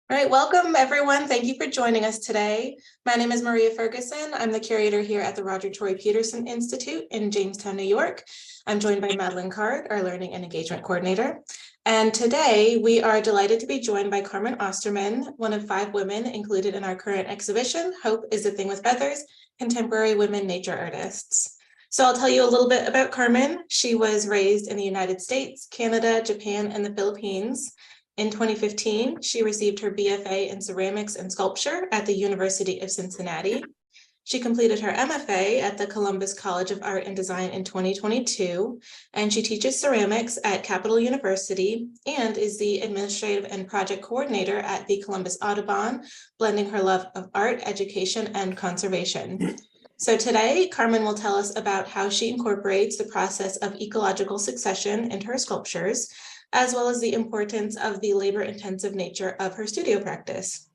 All right, welcome everyone. Thank you for joining us today. My name is Maria Ferguson. I'm the curator here at the Roger Tory Peterson Institute in Jamestown, New York. I'm joined by Madeline Card, our Learning and Engagement Coordinator. And today we are delighted to be joined by Carmen Osterman, one of 5 women included in our current exhibition, Hope is a Thing with Feathers, Contemporary Women Nature Artists. So I'll tell you a little bit about Carmen. She was raised in the United States, Canada, Japan, and the Philippines. In 2015, she received her BFA in Ceramics and Sculpture at the University of Cincinnati. She completed her MFA at the Columbus College of Art and Design in 2022, and she teaches ceramics at Capital University and is the administrative and project coordinator at the Columbus Audubon, blending her love of art, education, and conservation. So today, Carmen will tell us about how she incorporates the process of ecological succession into her sculptures, as well as the importance of the labor-intensive nature of her studio practice.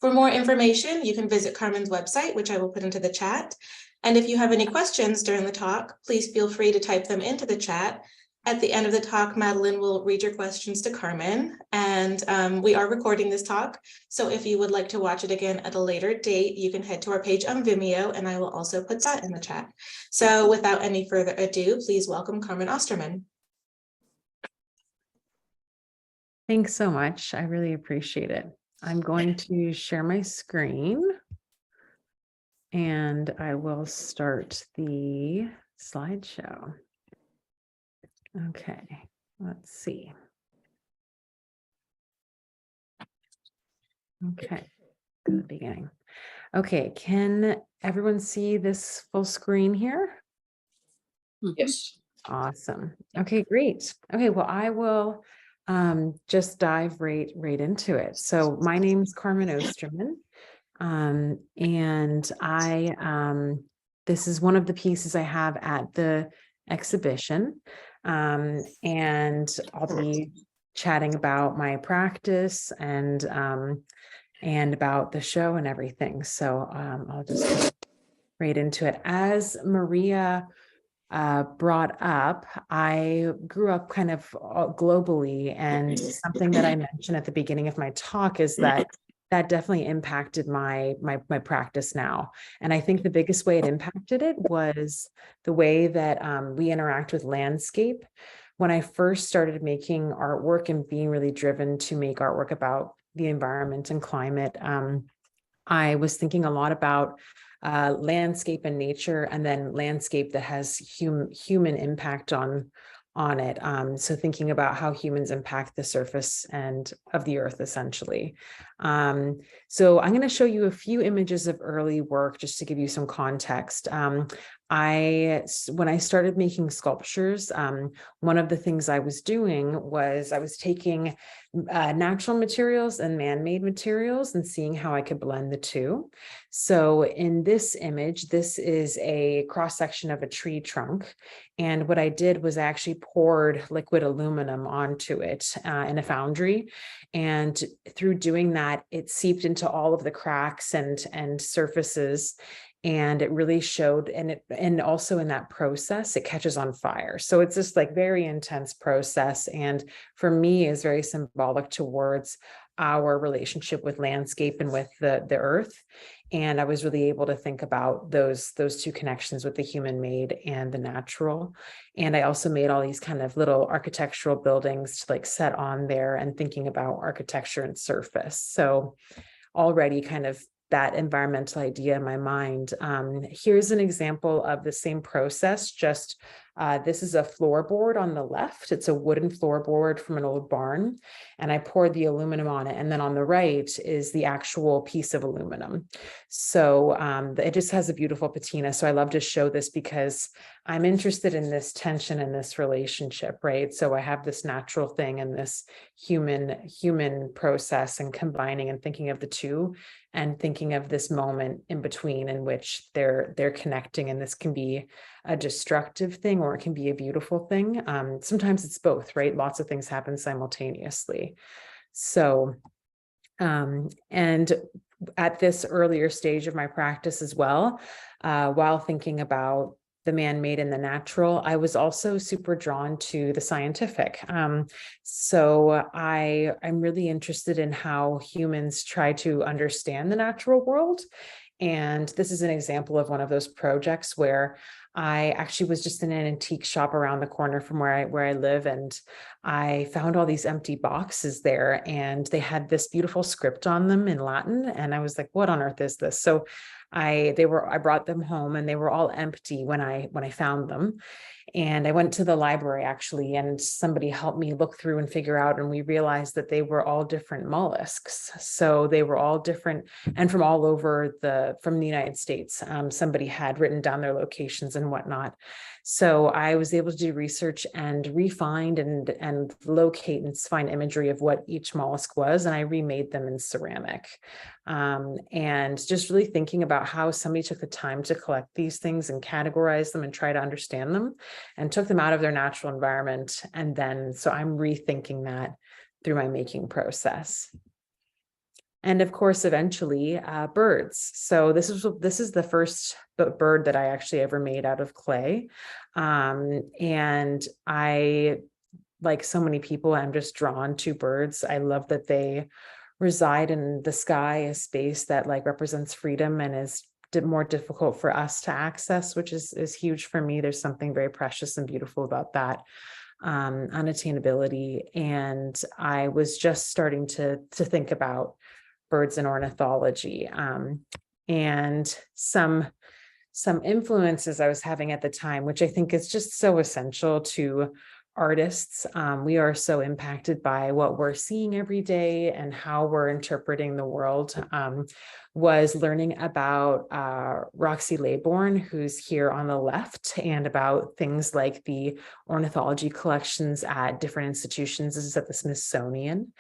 For more information, you can visit Carmen's website, which I will put into the chat. And if you have any questions during the talk, please feel free to type them into the chat. At the end of the talk, Madeline will read your questions to Carmen, and we are recording this talk. So if you would like to watch it again at a later date, you can head to our page on Vimeo, and I will also put that in the chat. So without any further ado, please welcome Carmen Osterman. Thanks so much. I really appreciate it. I'm going to share my screen and I will start the slideshow. Okay, let's see. Okay, to the beginning. Okay, can everyone see this full screen here? Yes. Awesome. Okay, great. Okay, well, I will just dive right into it. So my name is Carmen Osterman, and this is one of the pieces I have at the exhibition, and I'll be chatting about my practice and about the show and everything. So I'll just get right into it. As Maria brought up, I grew up kind of globally, and something that I mentioned at the beginning of my talk is that definitely impacted my practice now. And I think the biggest way it impacted it was the way that we interact with landscape. When I first started making artwork and being really driven to make artwork about the environment and climate, I was thinking a lot about landscape and nature, and then landscape that has human impact on it. So thinking about how humans impact the surface and of the earth, essentially. So I'm going to show you a few images of early work just to give you some context. When I started making sculptures, one of the things I was doing was I was taking natural materials and man-made materials and seeing how I could blend the two. So in this image, this is a cross-section of a tree trunk. And what I did was I actually poured liquid aluminum onto it in a foundry. And through doing that, it seeped into all of the cracks and surfaces. And it really showed, and also in that process, it catches on fire. So it's this like very intense process. And for me is very symbolic towards our relationship with landscape and with the earth. And I was really able to think about those two connections with the human made and the natural. And I also made all these kind of little architectural buildings to like set on there and thinking about architecture and surface. So already kind of that environmental idea in my mind. Here's an example of the same process, just this is a floorboard on the left. It's a wooden floorboard from an old barn, and I poured the aluminum on it. And then on the right is the actual piece of aluminum. So it just has a beautiful patina. So I love to show this because I'm interested in this tension and this relationship, right? So I have this natural thing and this human process, and combining and thinking of the two, and thinking of this moment in between in which they're connecting. And this can be a destructive thing, or it can be a beautiful thing. Sometimes it's both, right? Lots of things happen simultaneously. So, and at this earlier stage of my practice as well, while thinking about the man-made and the natural, I was also super drawn to the scientific. So I'm really interested in how humans try to understand the natural world. And this is an example of one of those projects where I actually was just in an antique shop around the corner from where I live, and I found all these empty boxes there, and they had this beautiful script on them in Latin, and I was like, "What on earth is this?" So I brought them home, and they were all empty when I found them. And I went to the library actually, and somebody helped me look through and figure out, and we realized that they were all different mollusks. So they were all different and from all over from the United States. Somebody had written down their locations and whatnot. So I was able to do research and refine and locate and find imagery of what each mollusk was, and I remade them in ceramic. And just really thinking about how somebody took the time to collect these things and categorize them and try to understand them and took them out of their natural environment. And then, so I'm rethinking that through my making process. And of course, eventually birds. So this is the first bird that I actually ever made out of clay. And I, like so many people, I'm just drawn to birds. I love that they reside in the sky, a space that like represents freedom and is more difficult for us to access, which is huge for me. There's something very precious and beautiful about that unattainability. And I was just starting to think about birds and ornithology, and some influences I was having at the time, which I think is just so essential to artists. We are so impacted by what we're seeing every day and how we're interpreting the world. Was learning about Roxy Laybourne, who's here on the left, and about things like the ornithology collections at different institutions. This is at the Smithsonian.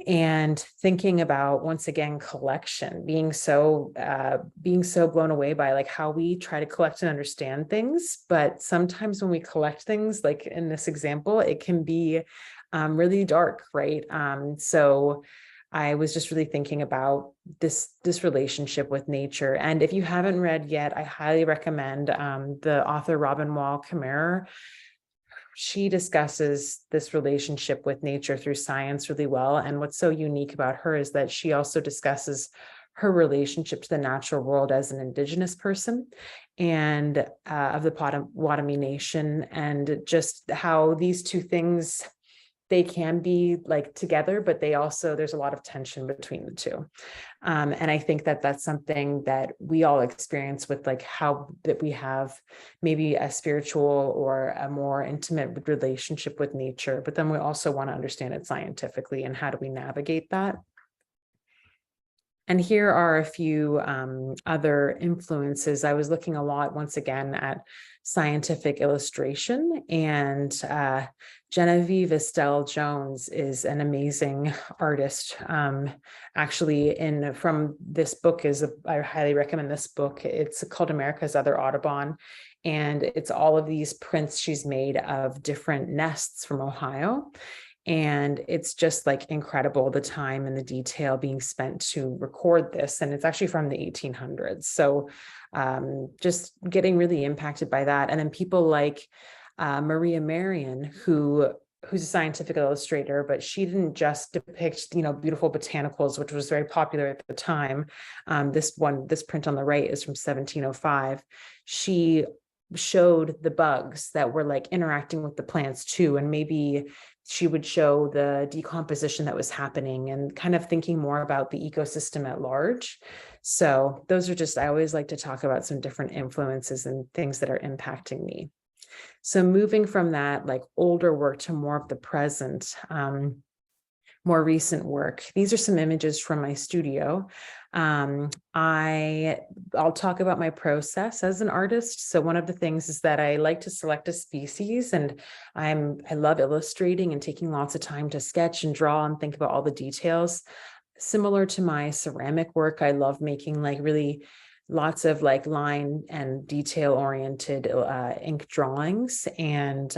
And thinking about, once again, collection, being so blown away by like how we try to collect and understand things. But sometimes when we collect things, like in this example, it can be really dark, right? So I was just really thinking about this relationship with nature. And if you haven't read yet, I highly recommend the author Robin Wall Kimmerer. She discusses this relationship with nature through science really well. And what's so unique about her is that she also discusses her relationship to the natural world as an Indigenous person and of the Potawatomi Nation, and just how these two things, they can be like together, but there's a lot of tension between the two. And I think that that's something that we all experience with like how that we have maybe a spiritual or a more intimate relationship with nature, but then we also want to understand it scientifically, and how do we navigate that? And here are a few other influences. I was looking a lot, once again, at scientific illustration, and Genevieve Estelle Jones is an amazing artist. Actually, from this book I highly recommend this book. It's called America's Other Audubon, and it's all of these prints she's made of different nests from Ohio. And it's just like incredible, the time and the detail being spent to record this. And it's actually from the 1800s. So just getting really impacted by that. And then people like Maria Marion, who's a scientific illustrator, but she didn't just depict, beautiful botanicals, which was very popular at the time. This print on the right is from 1705. She showed the bugs that were like interacting with the plants too, and maybe she would show the decomposition that was happening, and kind of thinking more about the ecosystem at large. So those are just, I always like to talk about some different influences and things that are impacting me. So moving from that like older work to more of the present, more recent work. These are some images from my studio. I'll talk about my process as an artist. So one of the things is that I like to select a species, and I love illustrating and taking lots of time to sketch and draw and think about all the details. Similar to my ceramic work, I love making like really lots of like line and detail oriented ink drawings. And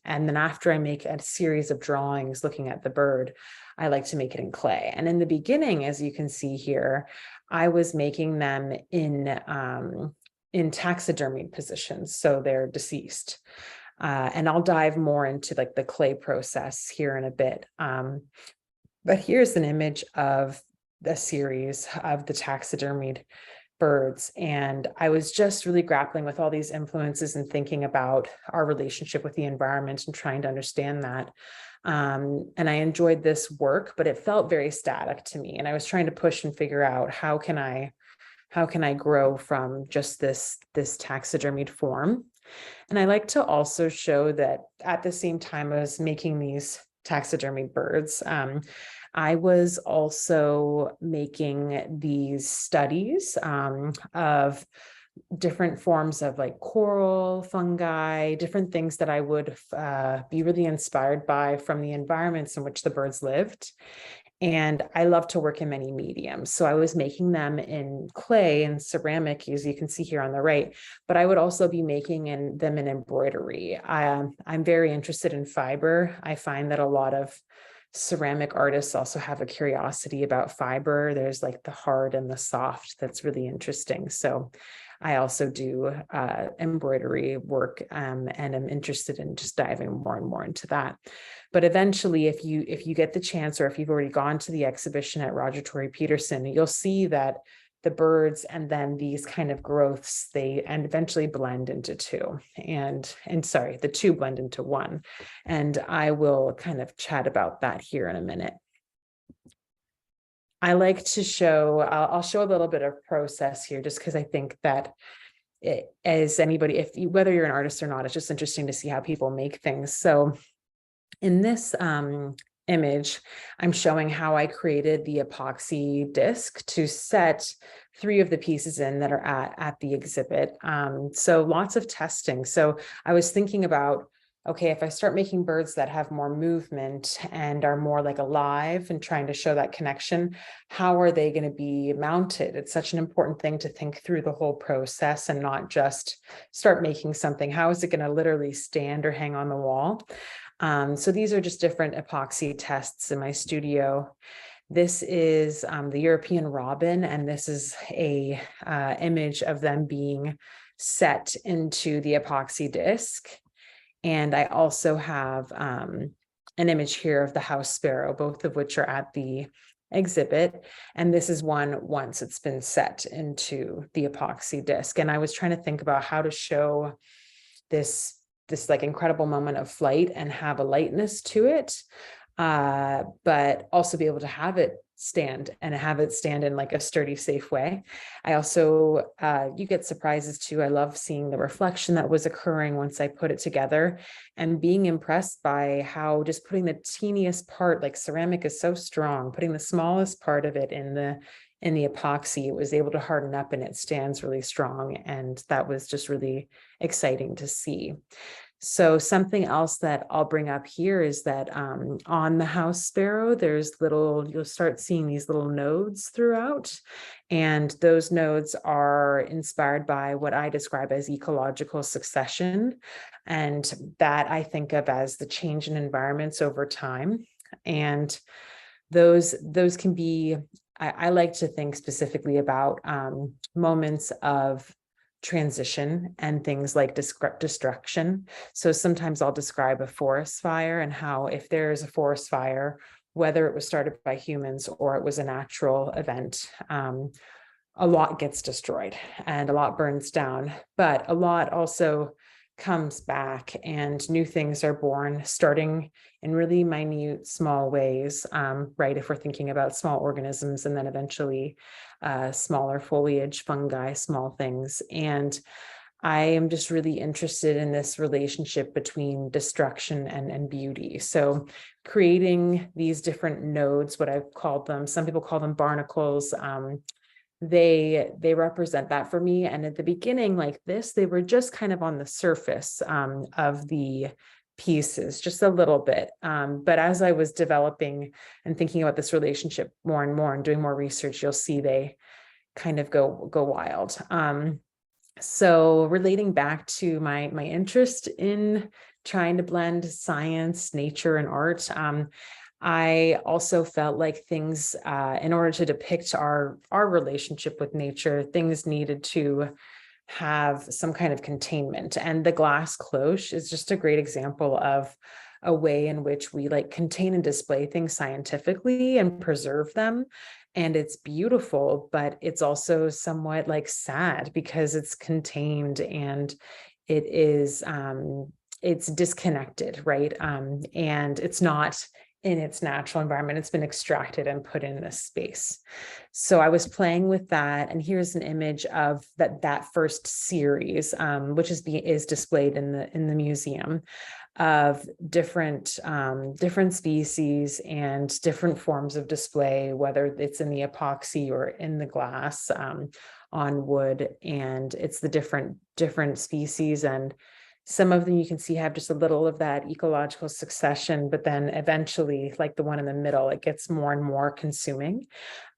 then after I make a series of drawings looking at the bird, I like to make it in clay. And in the beginning, as you can see here, I was making them in in taxidermy positions, so they're deceased. And I'll dive more into like the clay process here in a bit. But here's an image of the series of the taxidermied birds. And I was just really grappling with all these influences and thinking about our relationship with the environment and trying to understand that. And I enjoyed this work, but it felt very static to me. And I was trying to push and figure out how can I grow from just this taxidermied form. And I like to also show that at the same time as making these taxidermied birds, I was also making these studies of different forms of like coral, fungi, different things that I would be really inspired by from the environments in which the birds lived. And I love to work in many mediums. So I was making them in clay and ceramic, as you can see here on the right, but I would also be making them in embroidery. I'm very interested in fiber. I find that a lot of ceramic artists also have a curiosity about fiber. There's like the hard and the soft that's really interesting. So I also do embroidery work and I'm interested in just diving more and more into that. But eventually, if you get the chance, or if you've already gone to the exhibition at Roger Tory Peterson, you'll see that the birds and then these kind of growths, they and eventually blend into two. And sorry, the two blend into one. And I will kind of chat about that here in a minute. I like to show, I'll show a little bit of process here, just because I think that as anybody, whether you're an artist or not, it's just interesting to see how people make things. So in this image, I'm showing how I created the epoxy disc to set 3 of the pieces in that are at the exhibit. So lots of testing. So I was thinking about, okay, if I start making birds that have more movement and are more like alive and trying to show that connection, how are they going to be mounted? It's such an important thing to think through the whole process and not just start making something. How is it going to literally stand or hang on the wall? So these are just different epoxy tests in my studio. This is the European robin, and this is a image of them being set into the epoxy disc. And I also have an image here of the house sparrow, both of which are at the exhibit. And this is one once it's been set into the epoxy disc. And I was trying to think about how to show this like incredible moment of flight and have a lightness to it, but also be able to have it stand in like a sturdy, safe way. I also, you get surprises too. I love seeing the reflection that was occurring once I put it together and being impressed by how just putting the teeniest part, like ceramic is so strong, putting the smallest part of it in the epoxy, it was able to harden up and it stands really strong. And that was just really exciting to see. So something else that I'll bring up here is that on the house sparrow, you'll start seeing these little nodes throughout. And those nodes are inspired by what I describe as ecological succession. And that I think of as the change in environments over time. And those can be, I like to think specifically about moments of transition and things like destruction. So sometimes I'll describe a forest fire and how if there's a forest fire, whether it was started by humans or it was a natural event, a lot gets destroyed and a lot burns down, but a lot also comes back and new things are born, starting in really minute, small ways, right? If we're thinking about small organisms and then eventually smaller foliage, fungi, small things. And I am just really interested in this relationship between destruction and beauty. So creating these different nodes, what I've called them, some people call them barnacles, they represent that for me. And at the beginning, like this, they were just kind of on the surface of the pieces, just a little bit. But as I was developing and thinking about this relationship more and more and doing more research, you'll see they kind of go wild. So relating back to my interest in trying to blend science, nature, and art, I also felt like things, in order to depict our relationship with nature, things needed to have some kind of containment. And the glass cloche is just a great example of a way in which we like contain and display things scientifically and preserve them. And it's beautiful, but it's also somewhat like sad because it's contained and it is it's disconnected, right? And it's not in its natural environment. It's been extracted and put in this space. So I was playing with that, and here's an image of that first series, which is displayed in the museum, of different species and different forms of display, whether it's in the epoxy or in the glass, on wood, and it's the different species. And some of them you can see have just a little of that ecological succession, but then eventually, like the one in the middle, it gets more and more consuming.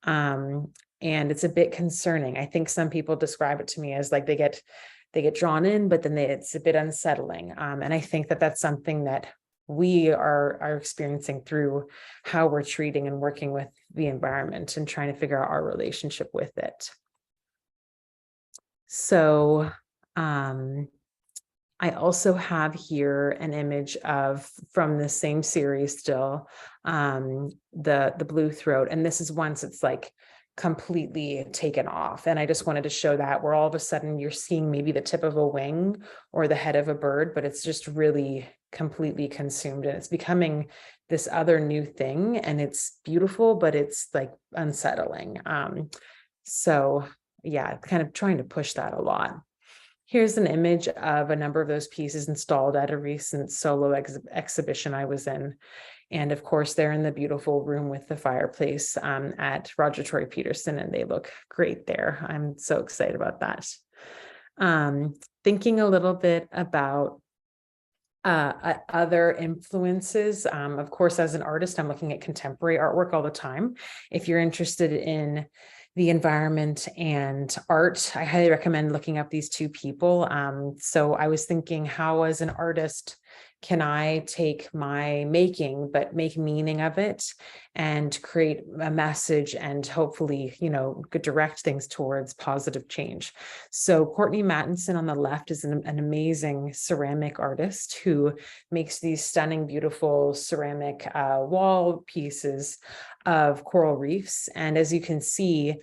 And it's a bit concerning. I think some people describe it to me as like they get drawn in, but then it's a bit unsettling. And I think that that's something that we are experiencing through how we're treating and working with the environment and trying to figure out our relationship with it. So, I also have here an image from the same series still, the blue throat. And this is once it's like completely taken off. And I just wanted to show that where all of a sudden you're seeing maybe the tip of a wing or the head of a bird, but it's just really completely consumed and it's becoming this other new thing. And it's beautiful, but it's like unsettling. So yeah, kind of trying to push that a lot. Here's an image of a number of those pieces installed at a recent solo exhibition I was in. And of course, they're in the beautiful room with the fireplace at Roger Tory Peterson, and they look great there. I'm so excited about that. Thinking a little bit about other influences. Of course, as an artist, I'm looking at contemporary artwork all the time. If you're interested in the environment and art, I highly recommend looking up these two people. So I was thinking, how as an artist can I take my making, but make meaning of it and create a message and hopefully, direct things towards positive change. So Courtney Mattinson on the left is an amazing ceramic artist who makes these stunning, beautiful ceramic wall pieces of coral reefs. And as you can see,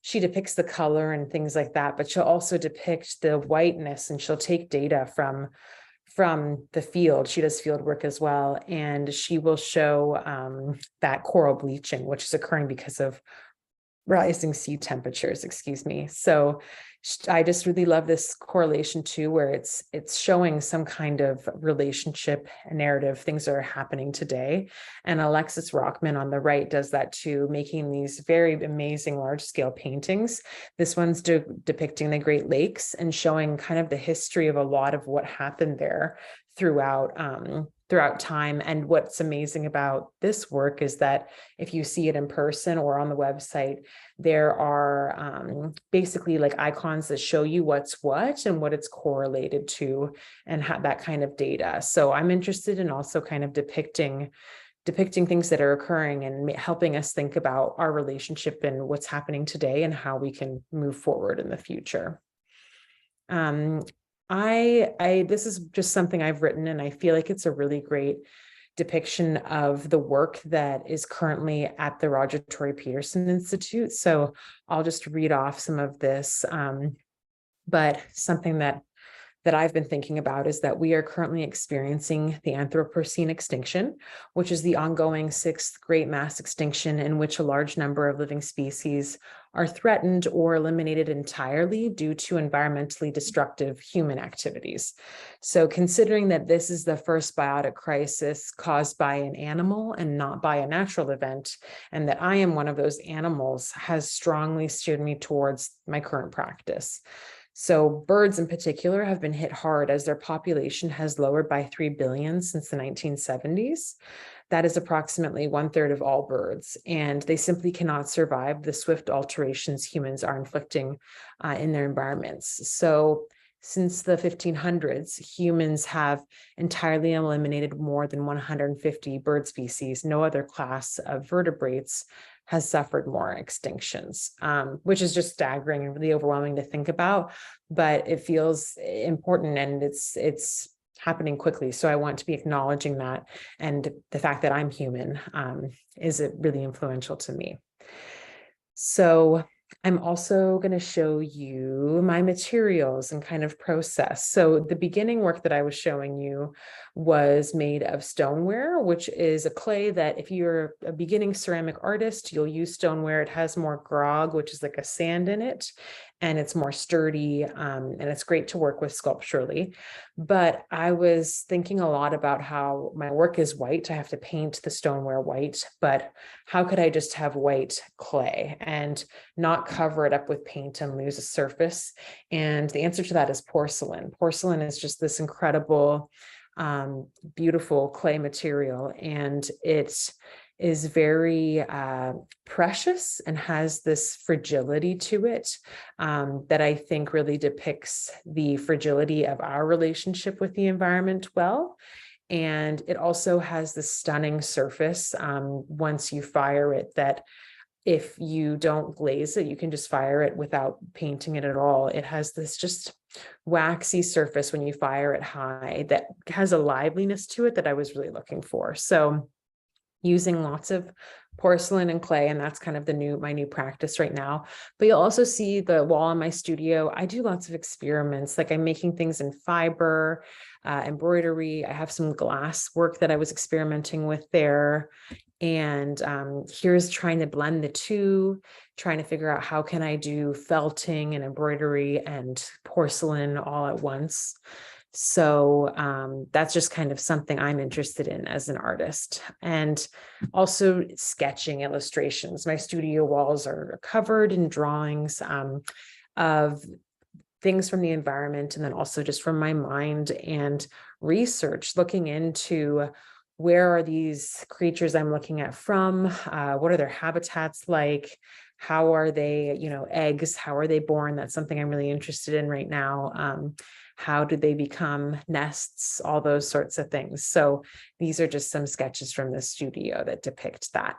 she depicts the color and things like that, but she'll also depict the whiteness, and she'll take data from the field. She does field work as well. And she will show that coral bleaching, which is occurring because of rising sea temperatures, So I just really love this correlation too, where it's showing some kind of relationship narrative, things that are happening today. And Alexis Rockman on the right does that too, making these very amazing large scale paintings. This one's depicting the Great Lakes and showing kind of the history of a lot of what happened there throughout time. And what's amazing about this work is that if you see it in person or on the website, there are basically like icons that show you what's what and what it's correlated to and have that kind of data. So I'm interested in also kind of depicting things that are occurring and helping us think about our relationship and what's happening today and how we can move forward in the future. This is just something I've written, and I feel like it's a really great depiction of the work that is currently at the Roger Tory Peterson Institute. So I'll just read off some of this, but something that I've been thinking about is that we are currently experiencing the Anthropocene extinction, which is the ongoing 6th great mass extinction in which a large number of living species are threatened or eliminated entirely due to environmentally destructive human activities. So considering that this is the first biotic crisis caused by an animal and not by a natural event, and that I am one of those animals, has strongly steered me towards my current practice. So birds in particular have been hit hard as their population has lowered by 3 billion since the 1970s. That is approximately 1/3 of all birds, and they simply cannot survive the swift alterations humans are inflicting in their environments. So since the 1500s, humans have entirely eliminated more than 150 bird species. No other class of vertebrates has suffered more extinctions, which is just staggering and really overwhelming to think about, but it feels important, and it's happening quickly. So I want to be acknowledging that, and the fact that I'm human is really influential to me. So I'm also going to show you my materials and kind of process. So the beginning work that I was showing you was made of stoneware, which is a clay that if you're a beginning ceramic artist, you'll use stoneware. It has more grog, which is like a sand in it, and it's more sturdy, and it's great to work with sculpturally. But I was thinking a lot about how my work is white. I have to paint the stoneware white, but how could I just have white clay and not cover it up with paint and lose a surface? And the answer to that is porcelain. Porcelain is just this incredible, beautiful clay material, and it is very precious and has this fragility to it that I think really depicts the fragility of our relationship with the environment well. And it also has this stunning surface once you fire it, that if you don't glaze it, you can just fire it without painting it at all. It has this just waxy surface when you fire it high that has a liveliness to it that I was really looking for. So using lots of porcelain and clay, and that's kind of my new practice right now. But you'll also see the wall in my studio. I do lots of experiments, like I'm making things in fiber, embroidery. I have some glass work that I was experimenting with there. And here's trying to blend the two, trying to figure out how can I do felting and embroidery and porcelain all at once. So that's just kind of something I'm interested in as an artist. And also sketching illustrations. My studio walls are covered in drawings of things from the environment, and then also just from my mind and research, looking into where are these creatures I'm looking at from, what are their habitats like, how are they, eggs, how are they born? That's something I'm really interested in right now. How do they become nests, all those sorts of things. So these are just some sketches from the studio that depict that.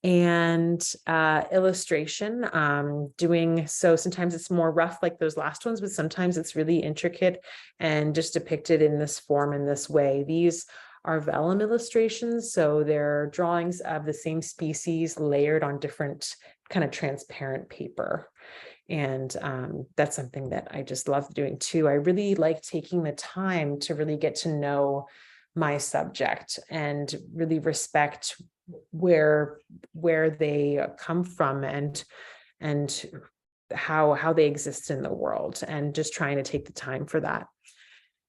And illustration, doing so sometimes it's more rough like those last ones, but sometimes it's really intricate and just depicted in this form, in this way. These are vellum illustrations, so they're drawings of the same species layered on different kind of transparent paper. And that's something that I just love doing too. I really like taking the time to really get to know my subject and really respect where they come from and how they exist in the world, and just trying to take the time for that.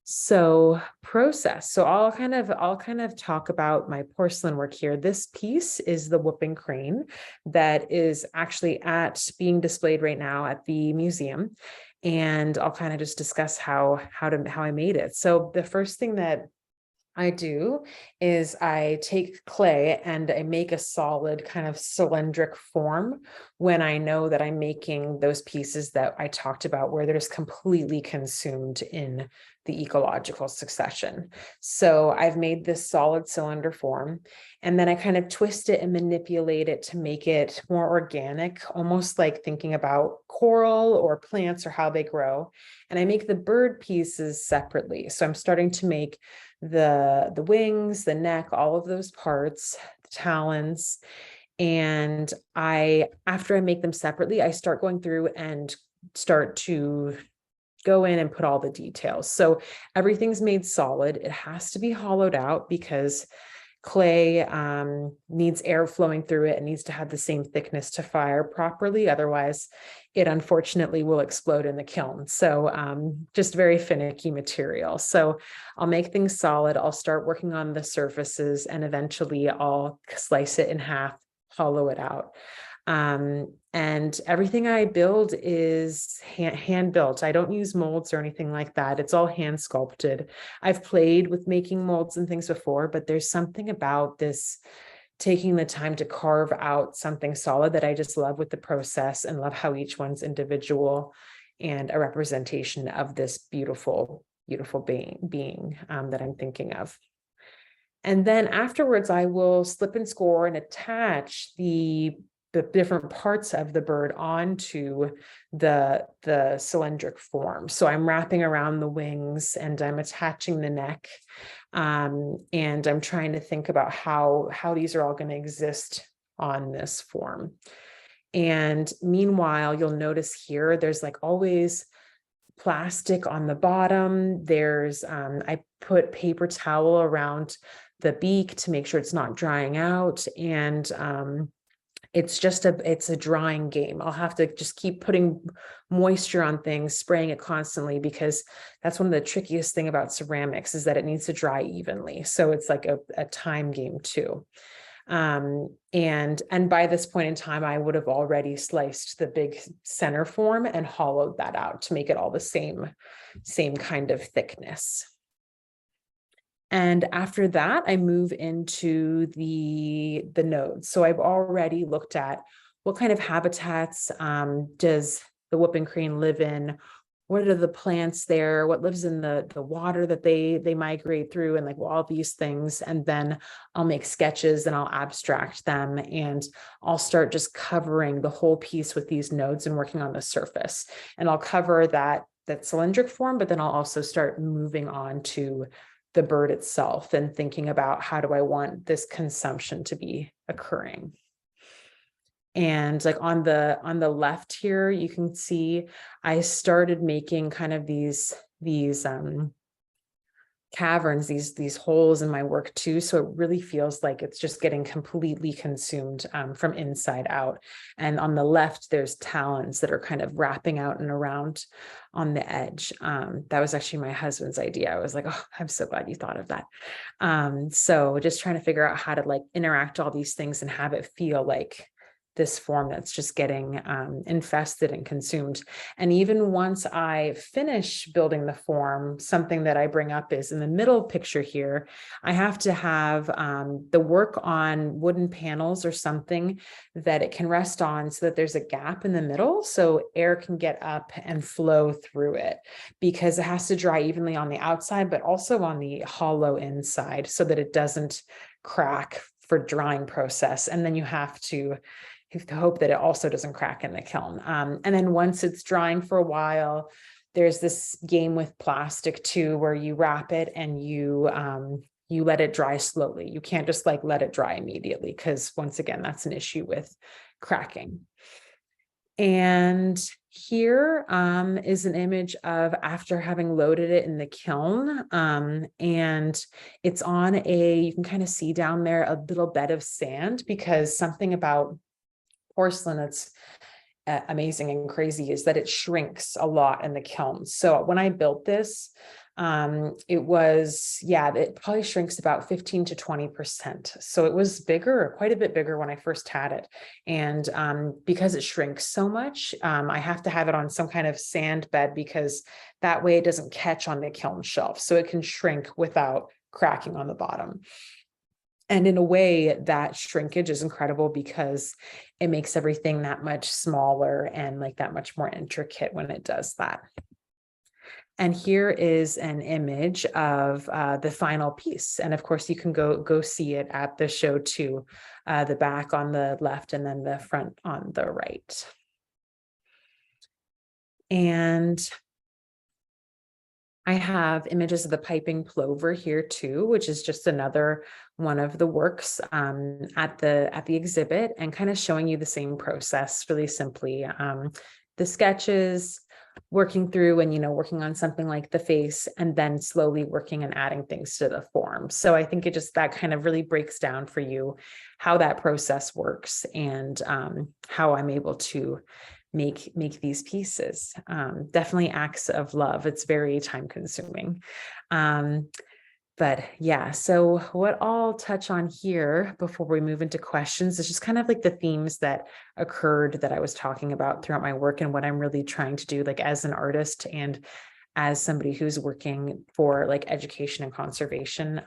So process. So I'll kind of talk about my porcelain work here. This piece is the whooping crane that is actually being displayed right now at the museum. And I'll kind of just discuss how I made it. So the first thing that I do is I take clay and I make a solid kind of cylindric form when I know that I'm making those pieces that I talked about where they're just completely consumed in the ecological succession. So I've made this solid cylinder form, and then I kind of twist it and manipulate it to make it more organic, almost like thinking about coral or plants or how they grow. And I make the bird pieces separately. So I'm starting to make the wings, the neck, all of those parts, the talons. And after I make them separately, I start going through and start to go in and put all the details. So everything's made solid. It has to be hollowed out because clay needs air flowing through it. It needs to have the same thickness to fire properly. Otherwise, it unfortunately will explode in the kiln. So just very finicky material. So I'll make things solid. I'll start working on the surfaces, and eventually I'll slice it in half, hollow it out. And everything I build is hand built. I don't use molds or anything like that. It's all hand sculpted. I've played with making molds and things before, but there's something about this taking the time to carve out something solid that I just love with the process, and love how each one's individual and a representation of this beautiful, beautiful being that I'm thinking of. And then afterwards, I will slip and score and attach the different parts of the bird onto the cylindric form. So I'm wrapping around the wings and I'm attaching the neck. And I'm trying to think about how these are all going to exist on this form. And meanwhile, you'll notice here, there's like always plastic on the bottom. There's, I put paper towel around the beak to make sure it's not drying out. And it's a drying game. I'll have to just keep putting moisture on things, spraying it constantly, because that's one of the trickiest thing about ceramics is that it needs to dry evenly. So it's like a time game too. And by this point in time, I would have already sliced the big center form and hollowed that out to make it all the same kind of thickness. And after that, I move into the nodes. So I've already looked at what kind of habitats does the whooping crane live in? What are the plants there? What lives in the water that they migrate through, and like all these things. And then I'll make sketches and I'll abstract them, and I'll start just covering the whole piece with these nodes and working on the surface. And I'll cover that cylindric form, but then I'll also start moving on to the bird itself and thinking about how do I want this consumption to be occurring. And like on the left here, you can see I started making kind of these caverns, these holes in my work too. So it really feels like it's just getting completely consumed from inside out. And on the left, there's talons that are kind of wrapping out and around on the edge. That was actually my husband's idea. I was like, oh, I'm so glad you thought of that. So just trying to figure out how to like interact all these things and have it feel like this form that's just getting infested and consumed. And even once I finish building the form, something that I bring up is in the middle picture here, I have to have the work on wooden panels or something that it can rest on so that there's a gap in the middle so air can get up and flow through it, because it has to dry evenly on the outside, but also on the hollow inside so that it doesn't crack for drying process. And then you have to hope that it also doesn't crack in the kiln. And then once it's drying for a while, there's this game with plastic too, where you wrap it and you let it dry slowly. You can't just like let it dry immediately, because once again, that's an issue with cracking. And here is an image of after having loaded it in the kiln. And it's on you can kind of see down there a little bed of sand, because something about porcelain that's amazing and crazy is that it shrinks a lot in the kiln. So when I built this, it probably shrinks about 15 to 20%. So it was bigger, quite a bit bigger when I first had it. And because it shrinks so much, I have to have it on some kind of sand bed, because that way it doesn't catch on the kiln shelf. So it can shrink without cracking on the bottom. And in a way, that shrinkage is incredible because it makes everything that much smaller and like that much more intricate when it does that. And here is an image of the final piece. And of course, you can go see it at the show too, the back on the left and then the front on the right. And I have images of the piping plover here too, which is just another one of the works at the exhibit, and kind of showing you the same process really simply. The sketches, working through and, working on something like the face, and then slowly working and adding things to the form. So I think that kind of really breaks down for you how that process works, and how I'm able to make these pieces. Definitely acts of love. It's very time consuming. But yeah, so what I'll touch on here before we move into questions is just kind of like the themes that occurred that I was talking about throughout my work, and what I'm really trying to do like as an artist and as somebody who's working for like education and conservation.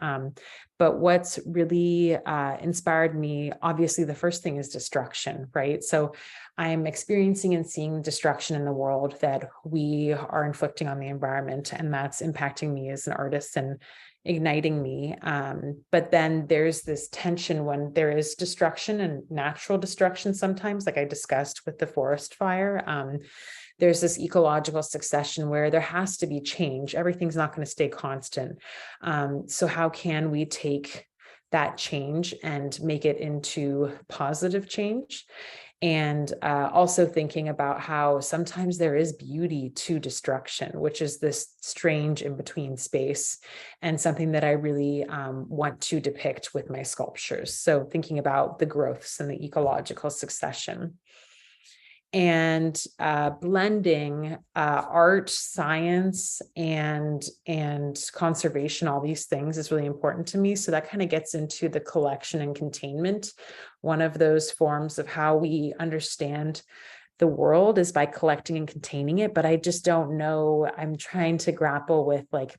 But what's really inspired me, obviously, the first thing is destruction, right? So I'm experiencing and seeing destruction in the world that we are inflicting on the environment, and that's impacting me as an artist and igniting me. But then there's this tension when there is destruction and natural destruction sometimes, like I discussed with the forest fire. There's this ecological succession where there has to be change. Everything's not going to stay constant. So how can we take that change and make it into positive change? And also thinking about how sometimes there is beauty to destruction, which is this strange in-between space, and something that I really want to depict with my sculptures. So thinking about the growths and the ecological succession. And blending art, science, and conservation, all these things is really important to me. So that kind of gets into the collection and containment. One of those forms of how we understand the world is by collecting and containing it, but I just don't know. I'm trying to grapple with like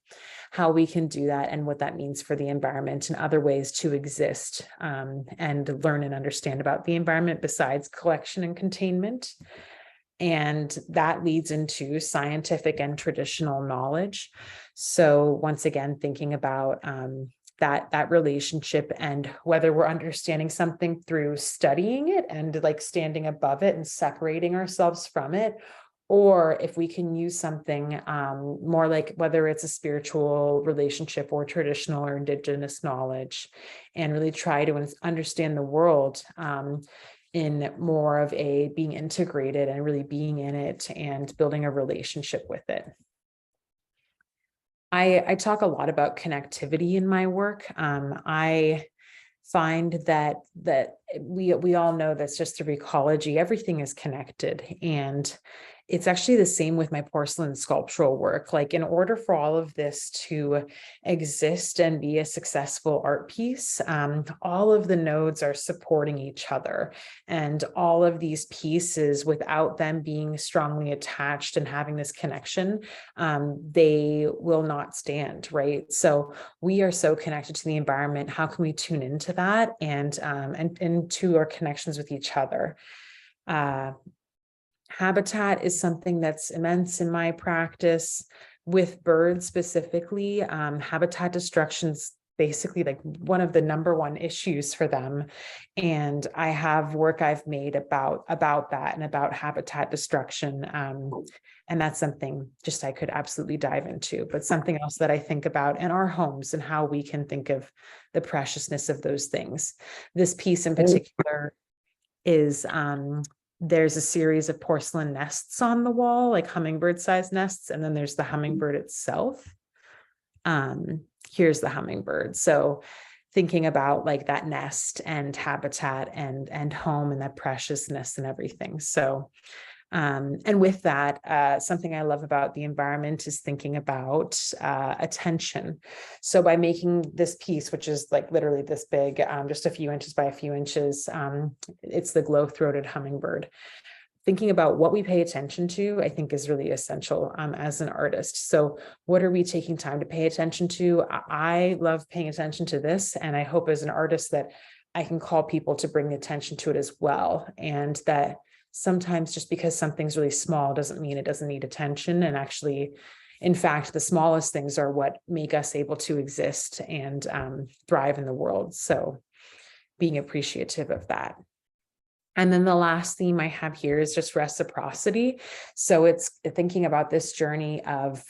how we can do that and what that means for the environment and other ways to exist and learn and understand about the environment besides collection and containment. And that leads into scientific and traditional knowledge. So once again, thinking about that relationship and whether we're understanding something through studying it and like standing above it and separating ourselves from it, or if we can use something more like whether it's a spiritual relationship or traditional or indigenous knowledge, and really try to understand the world in more of a being integrated and really being in it and building a relationship with it. I talk a lot about connectivity in my work. I find that we all know that's just through ecology, everything is connected. And it's actually the same with my porcelain sculptural work. Like in order for all of this to exist and be a successful art piece, all of the nodes are supporting each other. And all of these pieces, without them being strongly attached and having this connection, they will not stand, right? So we are so connected to the environment. How can we tune into that and into our connections with each other? Habitat is something that's immense in my practice with birds specifically. Habitat destruction's basically like one of the #1 issues for them. And I have work I've made about that and about habitat destruction. And that's something just I could absolutely dive into, but something else that I think about in our homes and how we can think of the preciousness of those things. This piece in particular is there's a series of porcelain nests on the wall, like hummingbird-sized nests, and then there's the hummingbird itself. Here's the hummingbird. So thinking about like that nest and habitat and home and that preciousness and everything. So and with that, something I love about the environment is thinking about attention. So by making this piece, which is like literally this big, just a few inches by a few inches, it's the glow-throated hummingbird. Thinking about what we pay attention to, I think is really essential as an artist. So what are we taking time to pay attention to? I love paying attention to this, and I hope as an artist that I can call people to bring attention to it as well. And that sometimes just because something's really small doesn't mean it doesn't need attention. And actually, in fact, the smallest things are what make us able to exist and thrive in the world. So being appreciative of that. And then the last theme I have here is just reciprocity. So it's thinking about this journey of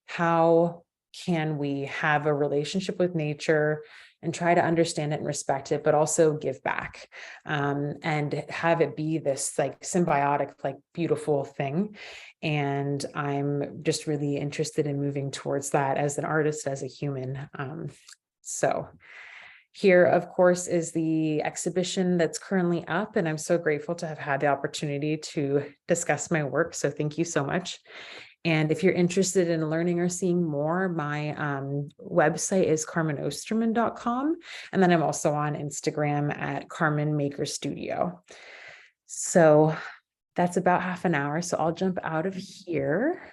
how can we have a relationship with nature and try to understand it and respect it, but also give back and have it be this like symbiotic, like beautiful thing. And I'm just really interested in moving towards that as an artist, as a human. So here, of course, is the exhibition that's currently up, and I'm so grateful to have had the opportunity to discuss my work. So thank you so much. And if you're interested in learning or seeing more, my website is carmenosterman.com. And then I'm also on Instagram at Carmen Maker Studio. So that's about half an hour. So I'll jump out of here.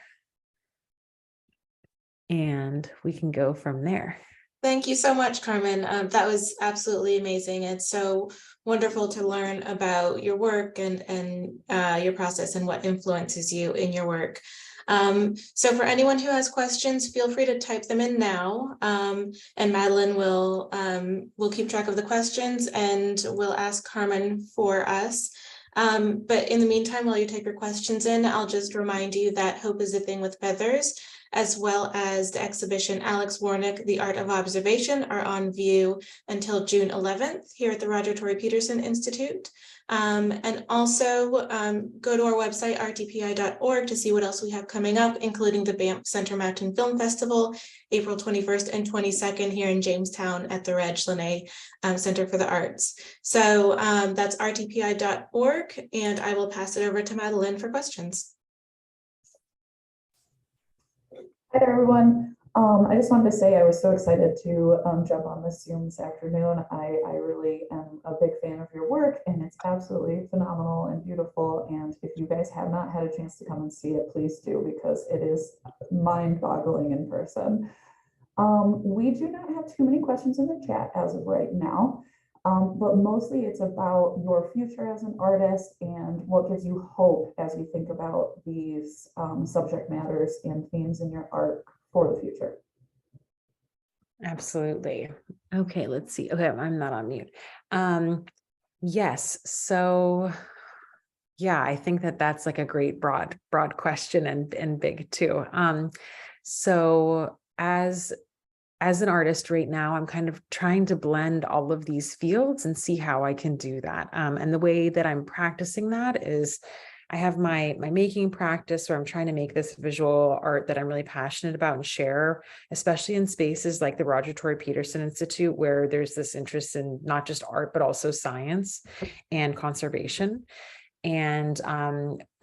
and we can go from there. Thank you so much, Carmen. That was absolutely amazing. It's so wonderful to learn about your work and your process and what influences you in your work. So for anyone who has questions, feel free to type them in now. And Madeline will keep track of the questions and will ask Carmen for us. But in the meantime, while you type your questions in, I'll just remind you that Hope is a Thing with Feathers, as well as the exhibition Alex Warnick, The Art of Observation, are on view until June 11th here at the Roger Tory Peterson Institute. And also go to our website, rtpi.org, to see what else we have coming up, including the Banff Center Mountain Film Festival, April 21st and 22nd here in Jamestown at the Reg Lene Center for the Arts. So that's rtpi.org, and I will pass it over to Madeline for questions. Hi there, everyone. I just wanted to say I was so excited to jump on this Zoom this afternoon. I really am a big fan of your work, and it's absolutely phenomenal and beautiful. And if you guys have not had a chance to come and see it, please do, because it is mind-boggling in person. We do not have too many questions in the chat as of right now, but mostly it's about your future as an artist and what gives you hope as you think about these subject matters and themes in your art for the future. Absolutely. Okay, let's see. Okay, I'm not on mute. Yes, so yeah, I think that that's like a great broad question and big too. So as an artist right now, I'm kind of trying to blend all of these fields and see how I can do that. And the way that I'm practicing that is I have my making practice where I'm trying to make this visual art that I'm really passionate about and share, especially in spaces like the Roger Tory Peterson Institute, where there's this interest in not just art, but also science and conservation. And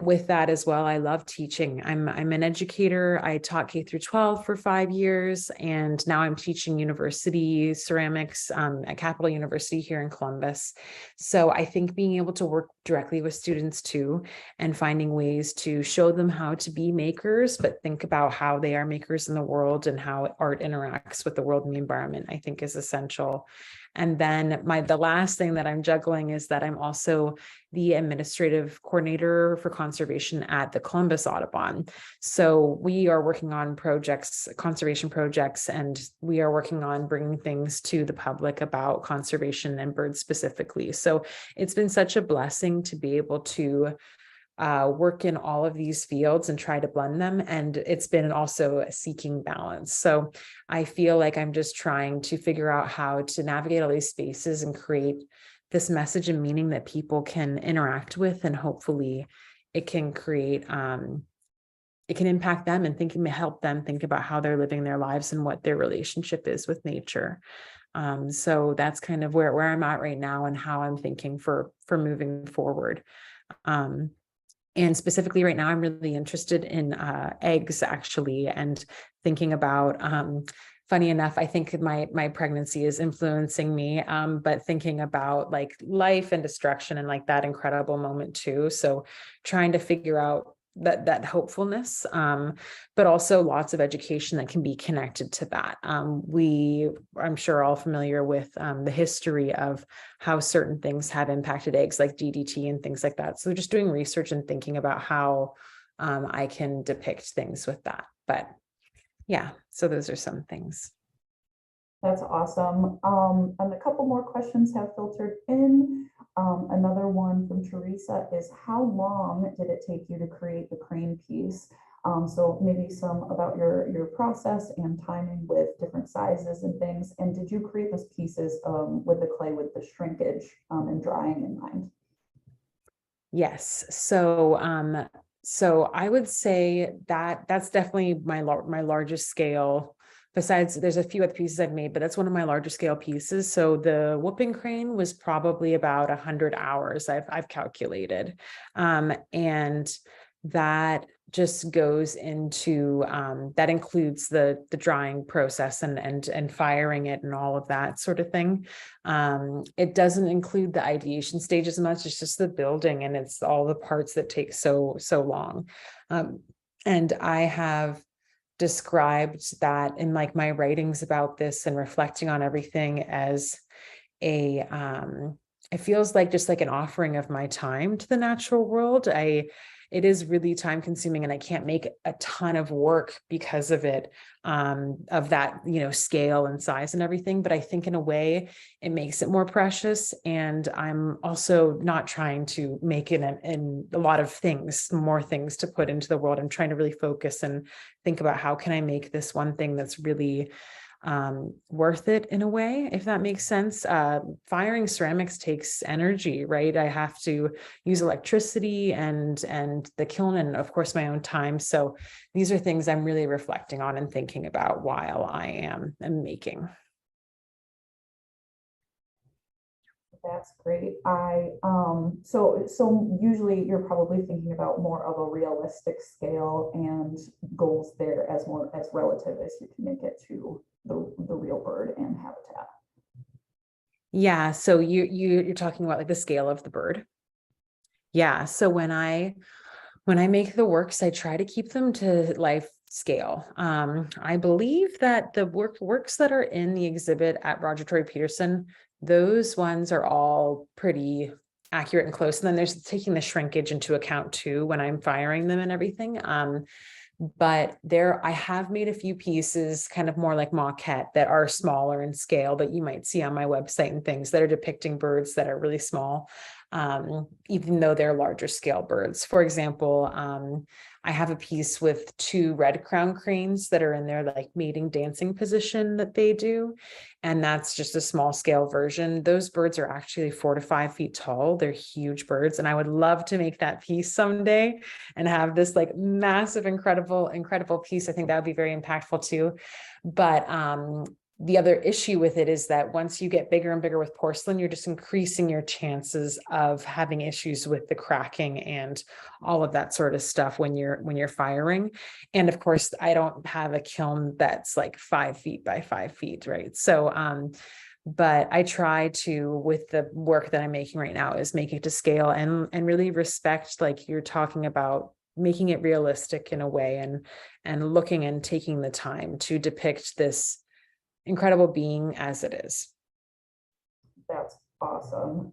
with that as well, I love teaching. I'm an educator. I taught K through 12 for 5 years, and now I'm teaching university ceramics at Capital University here in Columbus. So I think being able to work directly with students too, and finding ways to show them how to be makers, but think about how they are makers in the world and how art interacts with the world and the environment, I think is essential. And then the last thing that I'm juggling is that I'm also the administrative coordinator for conservation at the Columbus Audubon. So we are working on projects, conservation projects, and we are working on bringing things to the public about conservation and birds specifically. So it's been such a blessing to be able to work in all of these fields and try to blend them. And it's been also seeking balance. So I feel like I'm just trying to figure out how to navigate all these spaces and create this message and meaning that people can interact with, and hopefully it can create, it can impact them and help them think about how they're living their lives and what their relationship is with nature. So that's kind of where I'm at right now and how I'm thinking for moving forward. And specifically right now, I'm really interested in eggs, actually, and thinking about, funny enough, I think my pregnancy is influencing me, but thinking about like life and destruction and like that incredible moment too. So trying to figure out that hopefulness, but also lots of education that can be connected to that. I'm sure all familiar with the history of how certain things have impacted eggs, like DDT and things like that. So just doing research and thinking about how I can depict things with that. But yeah, so those are some things. That's awesome. And a couple more questions have filtered in. Another one from Teresa is, how long did it take you to create the crane piece? So maybe some about your process and timing with different sizes and things. And did you create those pieces with the clay with the shrinkage and drying in mind? Yes. So so I would say that that's definitely my largest scale. Besides, there's a few other pieces I've made, but that's one of my larger scale pieces. So the whooping crane was probably about 100 hours I've calculated. And that just goes into, that includes the drying process and firing it and all of that sort of thing. It doesn't include the ideation stage as much. It's just the building, and it's all the parts that take so long. And I have described that in like my writings about this and reflecting on everything as a it feels like just like an offering of my time to the natural world. It is really time consuming, and I can't make a ton of work because of it, of that, scale and size and everything. But I think in a way it makes it more precious. And I'm also not trying to make it in a lot of things, more things to put into the world. I'm trying to really focus and think about how can I make this one thing that's really worth it in a way, if that makes sense. Firing ceramics takes energy, right? I have to use electricity and the kiln, and of course my own time. So these are things I'm really reflecting on and thinking about while I am making. That's great. So usually you're probably thinking about more of a realistic scale and goals there as relative as you can make it to the real bird and habitat. Yeah. So you're talking about like the scale of the bird. Yeah. So when I make the works, I try to keep them to life scale. I believe that the works that are in the exhibit at Roger Tory Peterson, those ones are all pretty accurate and close. And then there's taking the shrinkage into account too when I'm firing them and everything. But I have made a few pieces kind of more like maquette that are smaller in scale that you might see on my website and things that are depicting birds that are really small, even though they're larger scale birds. For example, I have a piece with 2 red crown cranes that are in their like mating dancing position that they do. And that's just a small scale version. Those birds are actually 4 to 5 feet tall. They're huge birds. And I would love to make that piece someday and have this like massive, incredible piece. I think that would be very impactful too. But the other issue with it is that once you get bigger and bigger with porcelain, you're just increasing your chances of having issues with the cracking and all of that sort of stuff when you're firing. And of course, I don't have a kiln that's like 5 feet by 5 feet, right? So but I try to, with the work that I'm making right now, is make it to scale and really respect, like you're talking about, making it realistic in a way and looking and taking the time to depict this incredible being as it is. That's awesome.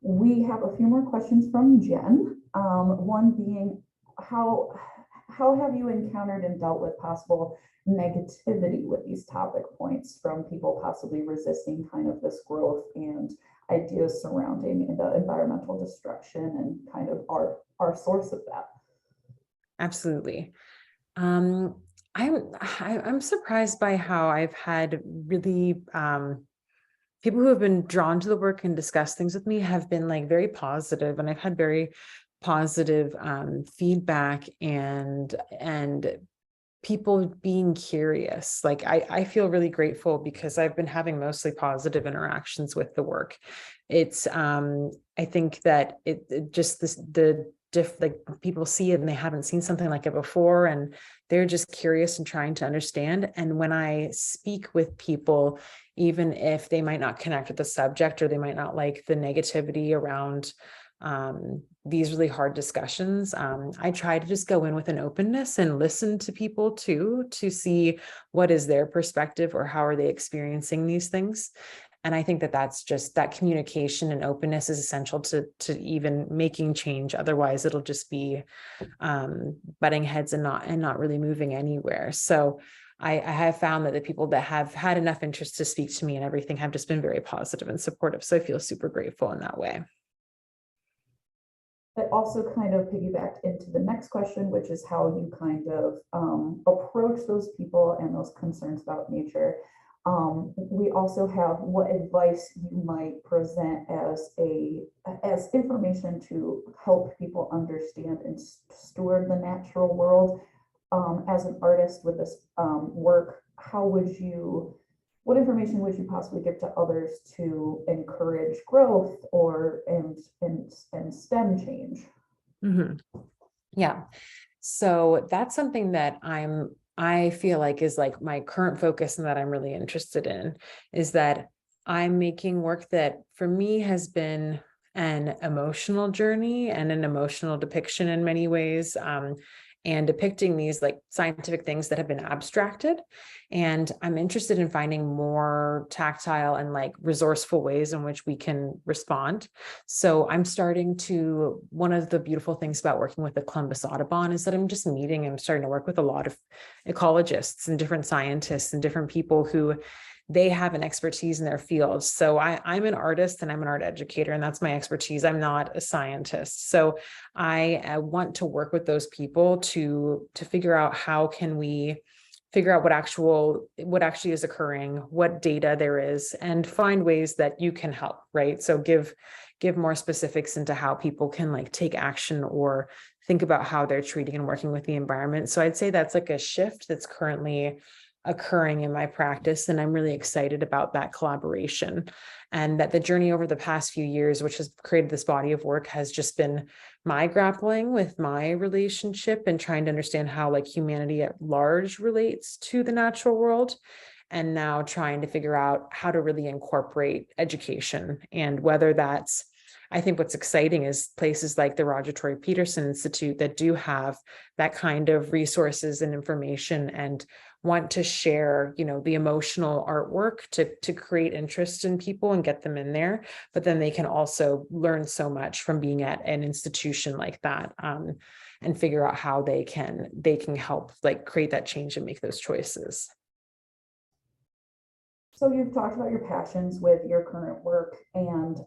We have a few more questions from Jen. One being, how have you encountered and dealt with possible negativity with these topic points from people possibly resisting kind of this growth and ideas surrounding the environmental destruction and kind of our source of that? Absolutely. I'm surprised by how I've had really people who have been drawn to the work and discuss things with me have been like very positive, and I've had very positive feedback and people being curious. Like I feel really grateful because I've been having mostly positive interactions with the work. It's I think that it just like people see it and they haven't seen something like it before, and they're just curious and trying to understand. And when I speak with people, even if they might not connect with the subject or they might not like the negativity around these really hard discussions, I try to just go in with an openness and listen to people too, to see what is their perspective or how are they experiencing these things. And I think that that's just that communication and openness is essential to even making change. Otherwise, it'll just be butting heads and not really moving anywhere. So I have found that the people that have had enough interest to speak to me and everything have just been very positive and supportive. So I feel super grateful in that way. That also kind of piggybacked into the next question, which is how you kind of approach those people and those concerns about nature. We also have what advice you might present as information to help people understand and steward the natural world. As an artist with this work, what information would you possibly give to others to encourage growth or and STEM change? Mm-hmm. Yeah. So that's something that I feel like is like my current focus and that I'm really interested in, is that I'm making work that for me has been an emotional journey and an emotional depiction in many ways. and depicting these like scientific things that have been abstracted. And I'm interested in finding more tactile and like resourceful ways in which we can respond. So I'm starting to, one of the beautiful things about working with the Columbus Audubon is that I'm just meeting, I'm starting to work with a lot of ecologists and different scientists and different people who they have an expertise in their fields. So I'm an artist and I'm an art educator, and that's my expertise. I'm not a scientist. So I want to work with those people to figure out how can we figure out what actually is occurring, what data there is, and find ways that you can help, right? So give more specifics into how people can like take action or think about how they're treating and working with the environment. So I'd say that's like a shift that's currently occurring in my practice. And I'm really excited about that collaboration, and that the journey over the past few years, which has created this body of work, has just been my grappling with my relationship and trying to understand how like humanity at large relates to the natural world. And now trying to figure out how to really incorporate education, and whether that's, I think what's exciting is places like the Roger Tory Peterson Institute that do have that kind of resources and information and want to share, the emotional artwork to create interest in people and get them in there. But then they can also learn so much from being at an institution like that, and figure out how they can help like create that change and make those choices. So you've talked about your passions with your current work and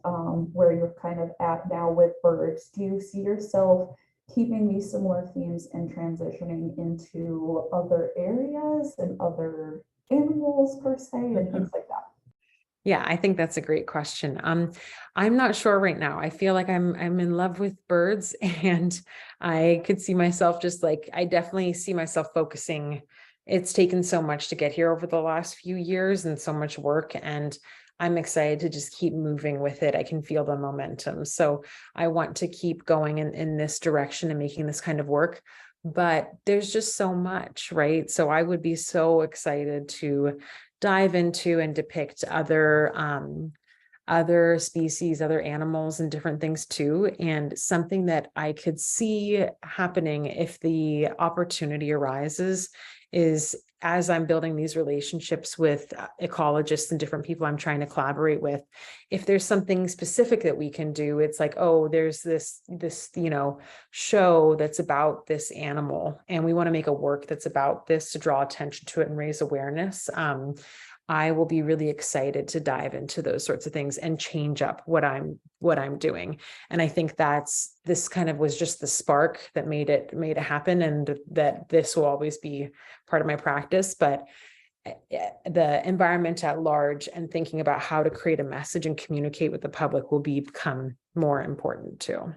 where you're kind of at now with birds. Do you see yourself keeping these similar themes and transitioning into other areas and other animals per se and things like that? Yeah, I think that's a great question. I'm not sure right now. I feel like I'm in love with birds, and I could see myself just like, I definitely see myself focusing. It's taken so much to get here over the last few years and so much work, and I'm excited to just keep moving with it. I can feel the momentum. So I want to keep going in this direction and making this kind of work. But there's just so much, right? So I would be so excited to dive into and depict other species, other animals and different things too. And something that I could see happening if the opportunity arises is, as I'm building these relationships with ecologists and different people I'm trying to collaborate with, if there's something specific that we can do, it's like, oh, there's this show that's about this animal, and we want to make a work that's about this to draw attention to it and raise awareness. I will be really excited to dive into those sorts of things and change up what I'm doing. And I think this kind of was just the spark that made it happen, and that this will always be part of my practice. But the environment at large and thinking about how to create a message and communicate with the public will become more important too.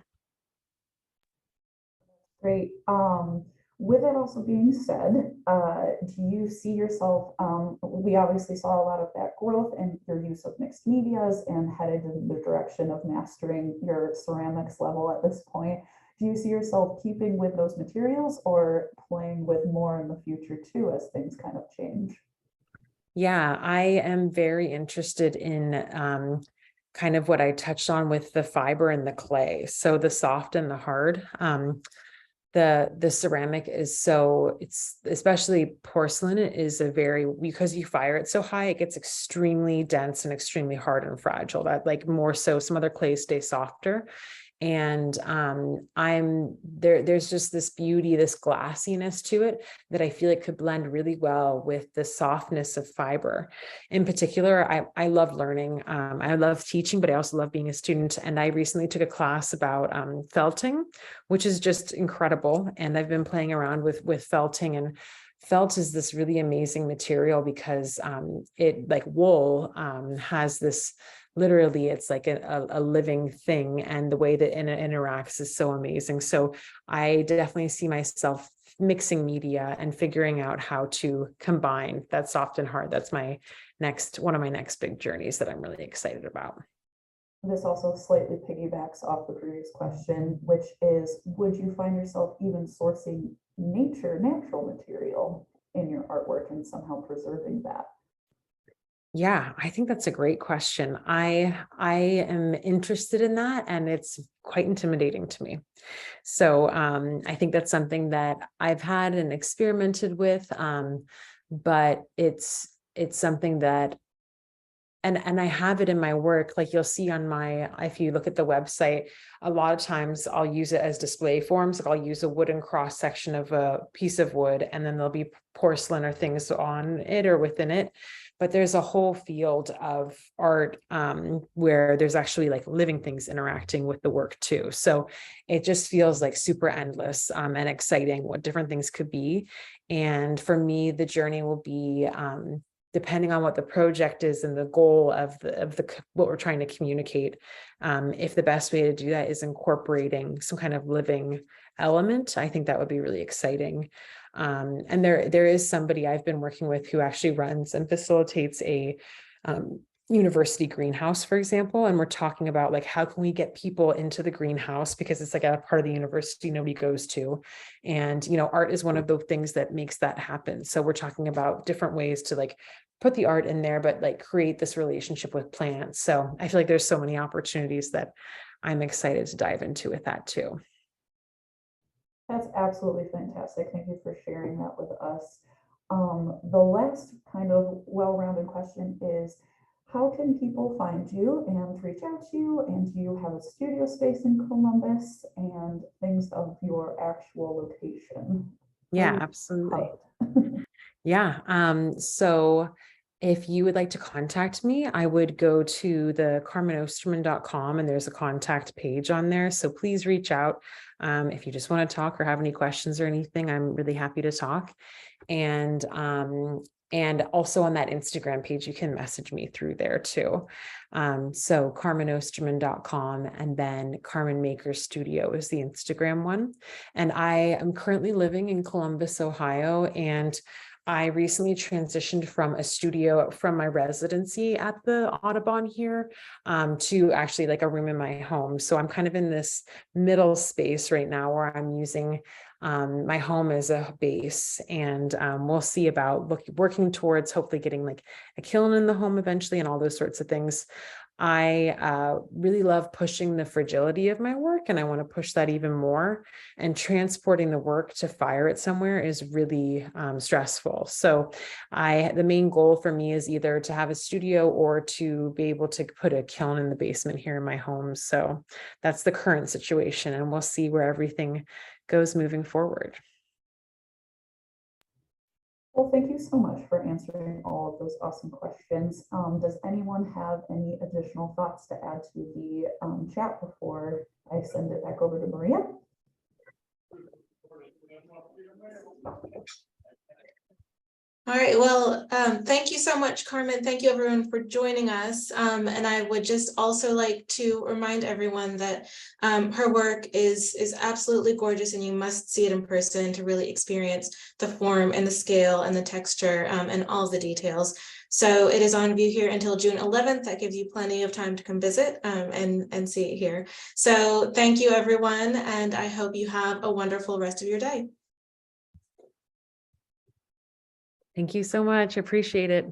Great. With it also being said, do you see yourself, we obviously saw a lot of that growth and your use of mixed medias and headed in the direction of mastering your ceramics level at this point. Do you see yourself keeping with those materials or playing with more in the future too, as things kind of change? Yeah, I am very interested in kind of what I touched on with the fiber and the clay. So the soft and the hard. The ceramic is it's especially porcelain is because you fire it so high, it gets extremely dense and extremely hard and fragile. That like more so some other clays stay softer. And there's just this beauty, this glassiness to it that I feel it could blend really well with the softness of fiber. In particular, I love learning. I love teaching, but I also love being a student. And I recently took a class about felting, which is just incredible. And I've been playing around with felting, and felt is this really amazing material because it, like wool, has this, literally it's like a living thing, and the way that it interacts is so amazing. So I definitely see myself mixing media and figuring out how to combine that soft and hard. That's one of my next big journeys that I'm really excited about. This also slightly piggybacks off the previous question, which is, would you find yourself even sourcing natural material in your artwork and somehow preserving that? Yeah, I think that's a great question. I am interested in that, and it's quite intimidating to me. So I think that's something that I've had and experimented with, but it's something that and I have it in my work, like you'll see on my, if you look at the website, a lot of times I'll use it as display forms. Like I'll use a wooden cross section of a piece of wood, and then there'll be porcelain or things on it or within it. But there's a whole field of art where there's actually like living things interacting with the work too. So it just feels like super endless and exciting what different things could be. And for me, the journey will be depending on what the project is and the goal of what we're trying to communicate. If the best way to do that is incorporating some kind of living element, I think that would be really exciting. And there is somebody I've been working with who actually runs and facilitates a university greenhouse, for example. And we're talking about like, how can we get people into the greenhouse, because it's like a part of the university nobody goes to. And, art is one of the things that makes that happen. So we're talking about different ways to like put the art in there, but like create this relationship with plants. So I feel like there's so many opportunities that I'm excited to dive into with that too. That's absolutely fantastic. Thank you for sharing that with us. The last kind of well-rounded question is, how can people find you and reach out to you? And do you have a studio space in Columbus and things of your actual location? Yeah, Please absolutely. hide. Yeah. So if you would like to contact me, I would go to the carmenosterman.com, and there's a contact page on there. So please reach out. If you just want to talk or have any questions or anything, I'm really happy to talk. And also on that Instagram page, you can message me through there too. So carmenosterman.com, and then Carmen Maker Studio is the Instagram one. And I am currently living in Columbus, Ohio, and I recently transitioned from a studio from my residency at the Audubon here to actually like a room in my home. So I'm kind of in this middle space right now where I'm using my home as a base, and we'll see about working towards hopefully getting like a kiln in the home eventually and all those sorts of things. I really love pushing the fragility of my work, and I want to push that even more. And transporting the work to fire it somewhere is really stressful. So the main goal for me is either to have a studio or to be able to put a kiln in the basement here in my home. So that's the current situation, and we'll see where everything goes moving forward. Well, thank you so much for answering all of those awesome questions. Does anyone have any additional thoughts to add to the chat before I send it back over to Maria? All right, well, thank you so much, Carmen. Thank you everyone for joining us. And I would just also like to remind everyone that her work is absolutely gorgeous, and you must see it in person to really experience the form and the scale and the texture and all the details. So it is on view here until June 11th. That gives you plenty of time to come visit and see it here. So thank you, everyone, and I hope you have a wonderful rest of your day. Thank you so much. Appreciate it.